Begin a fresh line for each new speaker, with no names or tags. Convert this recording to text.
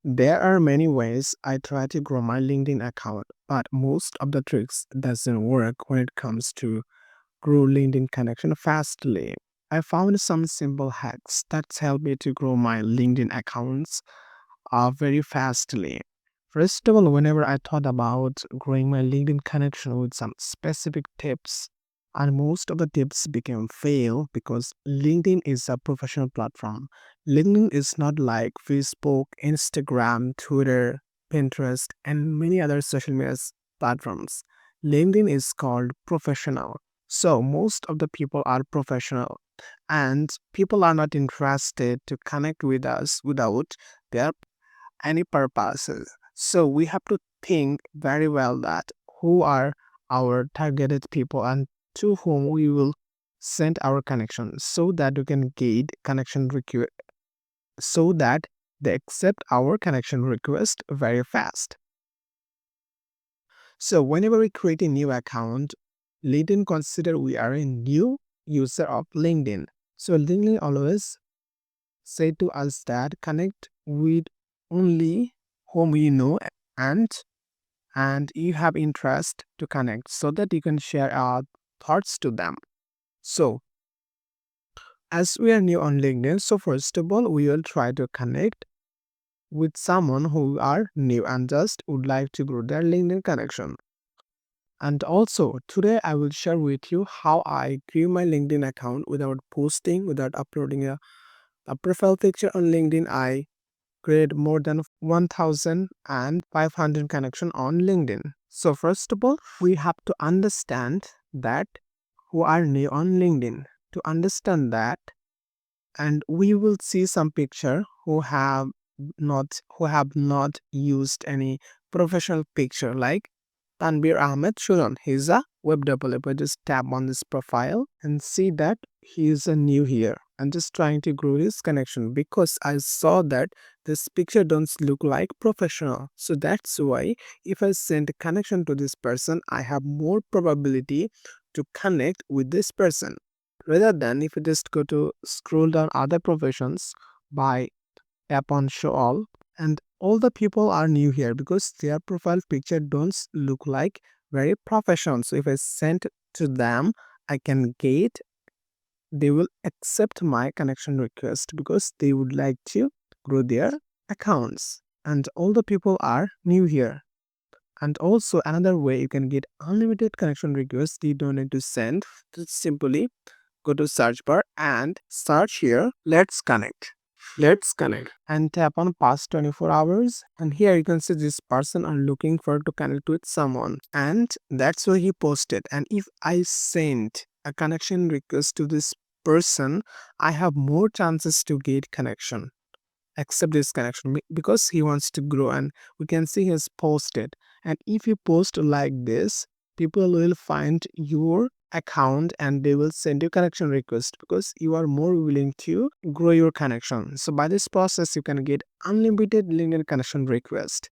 There are many ways I try to grow my LinkedIn account, but most of the tricks doesn't work when it comes to grow LinkedIn connection fastly. I found some simple hacks that help me to grow my LinkedIn accounts very fastly. First of all, whenever I thought about growing my LinkedIn connection with some specific tips, and most of the tips became fail because LinkedIn is a professional platform. LinkedIn is not like Facebook, Instagram, Twitter, Pinterest, and many other social media platforms. LinkedIn is called professional. So most of the people are professional and people are not interested to connect with us without their any purposes. So we have to think very well that who are our targeted people and to whom we will send our connection so that we can get connection request so that they accept our connection request very fast. So whenever we create a new account, LinkedIn consider we are a new user of LinkedIn. So LinkedIn always say to us that connect with only whom you know and you have interest to connect so that you can share our thoughts to them. So as we are new on LinkedIn, so first of all we will try to connect with someone who are new and just would like to grow their LinkedIn connection. And also today I will share with you how I grew my LinkedIn account without posting, without uploading a profile picture on LinkedIn. I create more than 1,500 connection on LinkedIn. So first of all, we have to understand that who are new on LinkedIn. To understand that, and we will see some picture who have not used any professional picture like Tanbir Ahmed Shuran. He's a web developer. Just tap on this profile and see that he is a new here. I'm just trying to grow his connection because I saw that this picture don't look like professional. So that's why if I send a connection to this person, I have more probability to connect with this person rather than if you just go to scroll down other professions by tap on show all, and all the people are new here because their profile picture don't look like very professional. So if I send to them, I can get they will accept my connection request because they would like to grow their accounts, and all the people are new here. And also another way you can get unlimited connection requests, you don't need to send, just simply go to search bar and search here let's connect and tap on past 24 hours, and here you can see this person are looking for to connect with someone, and that's why he posted. And if I send a connection request to this person, I have more chances to get connection, accept this connection because he wants to grow. And we can see he's posted, and if you post like this, people will find your account and they will send you connection request because you are more willing to grow your connection. So by this process you can get unlimited LinkedIn connection request.